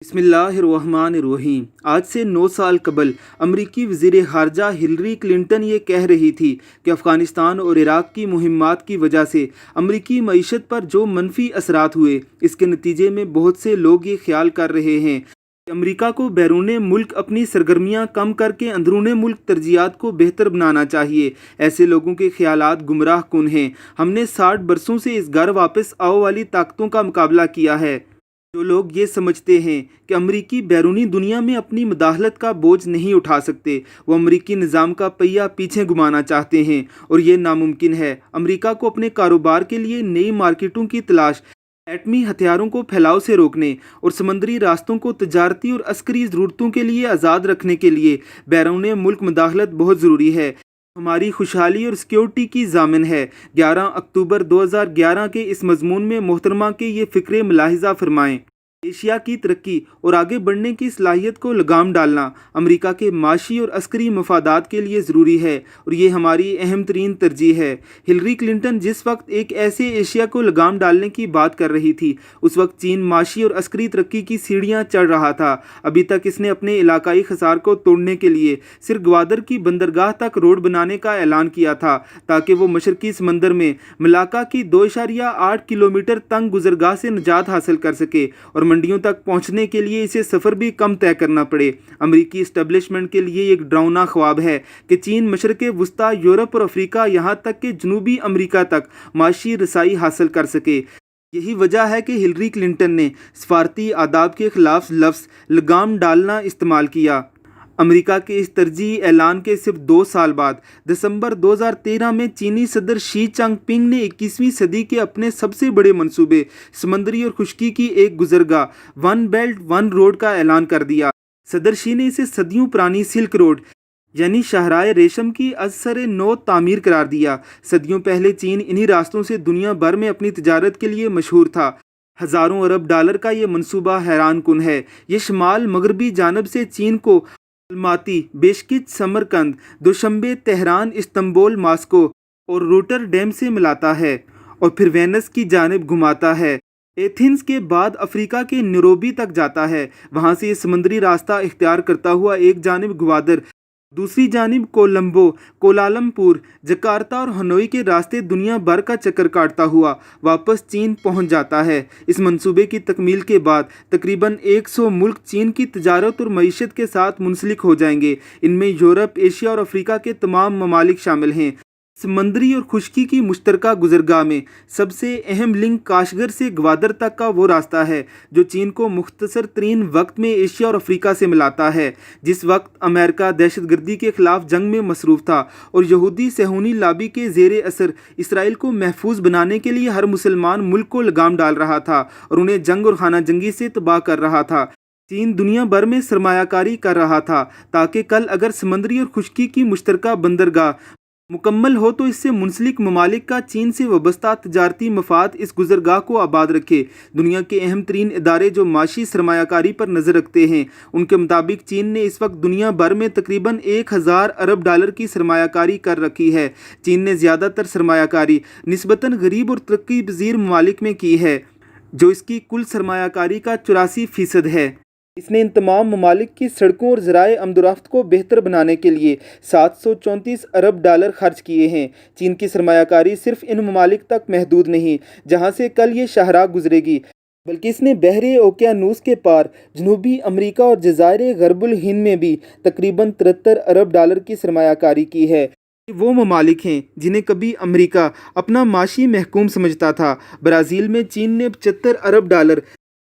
بسم اللہ الرحمن الرحیم۔ آج سے 9 سال قبل امریکی وزیر خارجہ ہلری کلنٹن یہ کہہ رہی تھی کہ افغانستان اور عراق کی مہمات کی وجہ سے امریکی معیشت پر جو منفی اثرات ہوئے، اس کے نتیجے میں بہت سے لوگ یہ خیال کر رہے ہیں کہ امریکہ کو بیرون ملک اپنی سرگرمیاں کم کر کے اندرون ملک ترجیحات کو بہتر بنانا چاہیے۔ ایسے لوگوں کے خیالات گمراہ کن ہیں۔ ہم نے 60 برسوں سے اس گھر واپس آؤ والی طاقتوں کا مقابلہ کیا ہے۔ جو لوگ یہ سمجھتے ہیں کہ امریکی بیرونی دنیا میں اپنی مداخلت کا بوجھ نہیں اٹھا سکتے، وہ امریکی نظام کا پہیہ پیچھے گھمانا چاہتے ہیں، اور یہ ناممکن ہے۔ امریکہ کو اپنے کاروبار کے لیے نئی مارکیٹوں کی تلاش، ایٹمی ہتھیاروں کو پھیلاؤ سے روکنے اور سمندری راستوں کو تجارتی اور عسکری ضرورتوں کے لیے آزاد رکھنے کے لیے بیرون ملک مداخلت بہت ضروری ہے۔ ہماری خوشحالی اور سیکیورٹی کی ضامن ہے۔ 11 اکتوبر 2011 کے اس مضمون میں محترمہ کے یہ فکرے ملاحظہ فرمائیں۔ ایشیا کی ترقی اور آگے بڑھنے کی صلاحیت کو لگام ڈالنا امریکہ کے معاشی اور عسکری مفادات کے لیے ضروری ہے، اور یہ ہماری اہم ترین ترجیح ہے۔ ہلری کلنٹن جس وقت ایک ایسے ایشیا کو لگام ڈالنے کی بات کر رہی تھی، اس وقت چین معاشی اور عسکری ترقی کی سیڑھیاں چڑھ رہا تھا۔ ابھی تک اس نے اپنے علاقائی خسار کو توڑنے کے لیے صرف گوادر کی بندرگاہ تک روڈ بنانے کا اعلان کیا تھا، تاکہ وہ مشرقی سمندر میں ملاکا کی 2.8 کلومیٹر تنگ گزرگاہ سے نجات حاصل کر سکے، اور منڈیوں تک پہنچنے کے لیے اسے سفر بھی کم طے کرنا پڑے۔ امریکی اسٹیبلشمنٹ کے لیے ایک ڈراؤنا خواب ہے کہ چین مشرق وسطیٰ، یورپ اور افریقہ، یہاں تک کہ جنوبی امریکہ تک معاشی رسائی حاصل کر سکے۔ یہی وجہ ہے کہ ہلری کلنٹن نے سفارتی آداب کے خلاف لفظ لگام ڈالنا استعمال کیا۔ امریکہ کے اس ترجیحی اعلان کے صرف 2 سال بعد دسمبر 2013 میں چینی صدر شی چنگ پنگ نے 21ویں صدی کے اپنے سب سے بڑے منصوبے سمندری اور خشکی کی ایک گزرگاہ ون بیلٹ ون روڈ کا اعلان کر دیا۔ صدر شی نے اسے صدیوں پرانی سلک روڈ یعنی شاہراہ ریشم کی از سر نو تعمیر قرار دیا۔ صدیوں پہلے چین انہی راستوں سے دنیا بھر میں اپنی تجارت کے لیے مشہور تھا۔ ہزاروں ارب ڈالر کا یہ منصوبہ حیران کن ہے۔ یہ شمال مغربی جانب سے چین کو Almaty, Bishkek, Samarkand, Dushanbe, Tehran, Istanbul, Moscow اور روٹرڈیم سے ملاتا ہے، اور پھر وینس کی جانب گھماتا ہے۔ ایتھنز کے بعد افریقہ کے نیروبی تک جاتا ہے۔ وہاں سے یہ سمندری راستہ اختیار کرتا ہوا ایک جانب گوادر، دوسری جانب کولمبو، کوالالمپور، جکارتہ اور ہنوئی کے راستے دنیا بھر کا چکر کاٹتا ہوا واپس چین پہنچ جاتا ہے۔ اس منصوبے کی تکمیل کے بعد تقریباً 100 ملک چین کی تجارت اور معیشت کے ساتھ منسلک ہو جائیں گے۔ ان میں یورپ، ایشیا اور افریقہ کے تمام ممالک شامل ہیں۔ سمندری اور خشکی کی مشترکہ گزرگاہ میں سب سے اہم لنک کاشغر سے گوادر تک کا وہ راستہ ہے جو چین کو مختصر ترین وقت میں ایشیا اور افریقہ سے ملاتا ہے۔ جس وقت امریکہ دہشت گردی کے خلاف جنگ میں مصروف تھا اور یہودی صہیونی لابی کے زیر اثر اسرائیل کو محفوظ بنانے کے لیے ہر مسلمان ملک کو لگام ڈال رہا تھا اور انہیں جنگ اور خانہ جنگی سے تباہ کر رہا تھا، چین دنیا بھر میں سرمایہ کاری کر رہا تھا تاکہ کل اگر سمندری اور خشکی کی مشترکہ بندرگاہ مکمل ہو تو اس سے منسلک ممالک کا چین سے وابستہ تجارتی مفاد اس گزرگاہ کو آباد رکھے۔ دنیا کے اہم ترین ادارے جو معاشی سرمایہ کاری پر نظر رکھتے ہیں، ان کے مطابق چین نے اس وقت دنیا بھر میں تقریباً 1000 ارب ڈالر کی سرمایہ کاری کر رکھی ہے۔ چین نے زیادہ تر سرمایہ کاری نسبتاً غریب اور ترقی پذیر ممالک میں کی ہے، جو اس کی کل سرمایہ کاری کا 84% ہے۔ اس نے ان تمام ممالک کی سڑکوں اور ذرائع آمد و رفت کو بہتر بنانے کے لیے 734 ارب ڈالر خرچ کیے ہیں۔ چین کی سرمایہ کاری صرف ان ممالک تک محدود نہیں جہاں سے کل یہ شاہراہ گزرے گی، بلکہ اس نے بحر اوقیانوس کے پار جنوبی امریکہ اور جزائر غرب الہند میں بھی تقریباً 73 ارب ڈالر کی سرمایہ کاری کی ہے۔ یہ وہ ممالک ہیں جنہیں کبھی امریکہ اپنا معاشی محکوم سمجھتا تھا۔ برازیل میں چین نے 75 ارب ڈالر،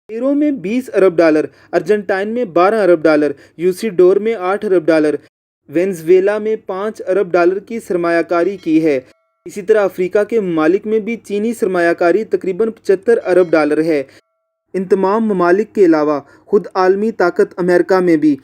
پیرو میں 20 ارب ڈالر، ارجنٹائن میں 12 ارب ڈالر، یوسی-ڈور میں 8 ارب ڈالر، وینزویلا میں 5 ارب ڈالر کی سرمایہ کاری کی ہے۔ اسی طرح افریقہ کے ممالک میں بھی چینی سرمایہ کاری تقریباً 75 ارب ڈالر ہے۔ ان تمام ممالک کے علاوہ خود عالمی طاقت امریکہ میں بھی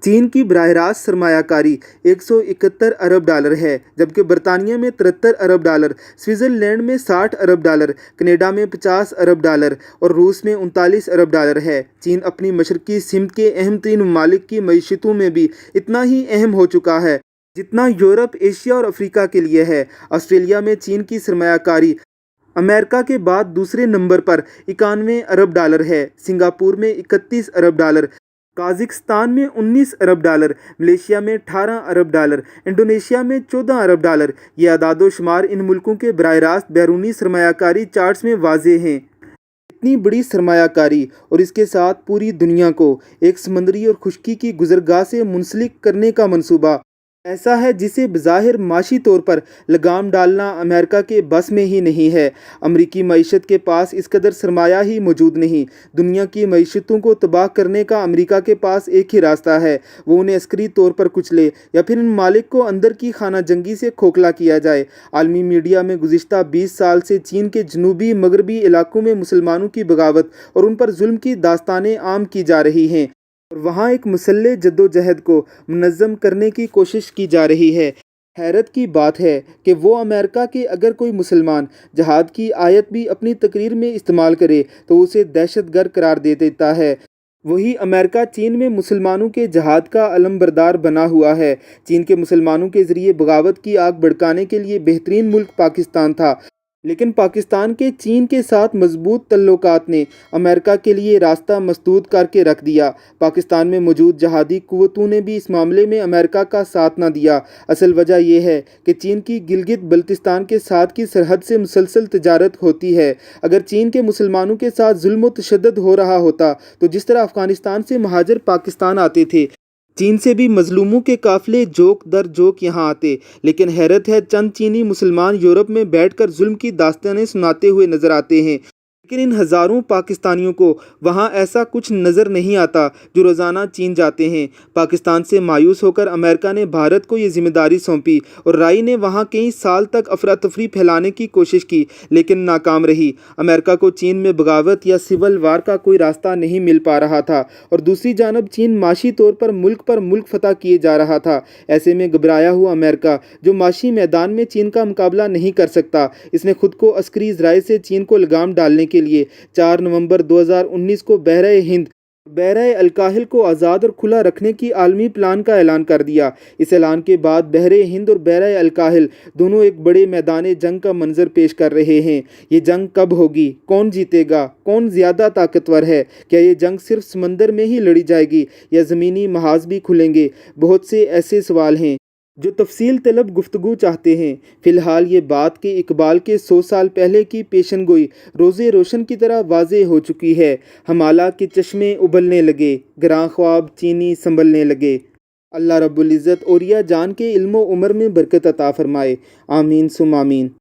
چین کی براہ راست سرمایہ کاری 171 ارب ڈالر ہے، جبکہ برطانیہ میں 73 ارب ڈالر، سوئٹزرلینڈ میں 60 ارب ڈالر، کینیڈا میں 50 ارب ڈالر اور روس میں 39 ارب ڈالر ہے۔ چین اپنی مشرقی سمت کے اہم ترین ممالک کی معیشتوں میں بھی اتنا ہی اہم ہو چکا ہے جتنا یورپ، ایشیا اور افریقہ کے لیے ہے۔ آسٹریلیا میں چین کی سرمایہ کاری امریکہ کے بعد دوسرے نمبر پر 91 ارب ڈالر ہے، سنگاپور میں 31 ارب ڈالر، قازقستان میں 19 ارب ڈالر، ملیشیا میں 18 ارب ڈالر، انڈونیشیا میں 14 ارب ڈالر۔ یہ اعداد و شمار ان ملکوں کے براہ راست بیرونی سرمایہ کاری چارٹس میں واضح ہیں۔ اتنی بڑی سرمایہ کاری اور اس کے ساتھ پوری دنیا کو ایک سمندری اور خشکی کی گزرگاہ سے منسلک کرنے کا منصوبہ ایسا ہے جسے بظاہر معاشی طور پر لگام ڈالنا امریکہ کے بس میں ہی نہیں ہے۔ امریکی معیشت کے پاس اس قدر سرمایہ ہی موجود نہیں۔ دنیا کی معیشتوں کو تباہ کرنے کا امریکہ کے پاس ایک ہی راستہ ہے، وہ انہیں عسکری طور پر کچلے یا پھر ان مالک کو اندر کی خانہ جنگی سے کھوکھلا کیا جائے۔ عالمی میڈیا میں گزشتہ 20 سال سے چین کے جنوبی مغربی علاقوں میں مسلمانوں کی بغاوت اور ان پر ظلم کی داستانیں عام کی جا رہی ہیں، اور وہاں ایک مسلح جدوجہد کو منظم کرنے کی کوشش کی جا رہی ہے۔ حیرت کی بات ہے کہ وہ امریکہ کے اگر کوئی مسلمان جہاد کی آیت بھی اپنی تقریر میں استعمال کرے تو اسے دہشت گرد قرار دے دیتا ہے۔ وہی امریکہ چین میں مسلمانوں کے جہاد کا علم بردار بنا ہوا ہے۔ چین کے مسلمانوں کے ذریعے بغاوت کی آگ بھڑکانے کے لیے بہترین ملک پاکستان تھا، لیکن پاکستان کے چین کے ساتھ مضبوط تعلقات نے امریکہ کے لیے راستہ مسدود کر کے رکھ دیا۔ پاکستان میں موجود جہادی قوتوں نے بھی اس معاملے میں امریکہ کا ساتھ نہ دیا۔ اصل وجہ یہ ہے کہ چین کی گلگت بلتستان کے ساتھ کی سرحد سے مسلسل تجارت ہوتی ہے۔ اگر چین کے مسلمانوں کے ساتھ ظلم و تشدد ہو رہا ہوتا تو جس طرح افغانستان سے مہاجر پاکستان آتے تھے، چین سے بھی مظلوموں کے قافلے جوک در جوک یہاں آتے۔ لیکن حیرت ہے، چند چینی مسلمان یورپ میں بیٹھ کر ظلم کی داستانیں سناتے ہوئے نظر آتے ہیں، لیکن ان ہزاروں پاکستانیوں کو وہاں ایسا کچھ نظر نہیں آتا جو روزانہ چین جاتے ہیں۔ پاکستان سے مایوس ہو کر امریکہ نے بھارت کو یہ ذمہ داری سونپی اور رائی نے وہاں کئی سال تک افراتفری پھیلانے کی کوشش کی، لیکن ناکام رہی۔ امریکہ کو چین میں بغاوت یا سول وار کا کوئی راستہ نہیں مل پا رہا تھا، اور دوسری جانب چین معاشی طور پر ملک فتح کیے جا رہا تھا۔ ایسے میں گھبرایا ہوا امریکہ، جو معاشی میدان میں چین کا مقابلہ نہیں کر سکتا، اس نے خود کو عسکری ذرائع سے چین کو لگام ڈالنے کے لیے 4 نومبر 2019 کو بحرہ ہند بحرہ الکاہل کو آزاد اور کھلا رکھنے کی عالمی پلان کا اعلان کر دیا۔ اس اعلان کے بعد بحرہ ہند اور بحرہ الکاہل دونوں ایک بڑے میدان جنگ کا منظر پیش کر رہے ہیں۔ یہ جنگ کب ہوگی؟ کون جیتے گا؟ کون زیادہ طاقتور ہے؟ کیا یہ جنگ صرف سمندر میں ہی لڑی جائے گی یا زمینی محاذ بھی کھلیں گے؟ بہت سے ایسے سوال ہیں جو تفصیل طلب گفتگو چاہتے ہیں۔ فی الحال یہ بات کہ اقبال کے 100 سال پہلے کی پیشن گوئی روزے روشن کی طرح واضح ہو چکی ہے۔ ہمالہ کے چشمے ابلنے لگے، گراں خواب چینی سنبھلنے لگے۔ اللہ رب العزت اوریہ جان کے علم و عمر میں برکت عطا فرمائے، آمین ثم آمین۔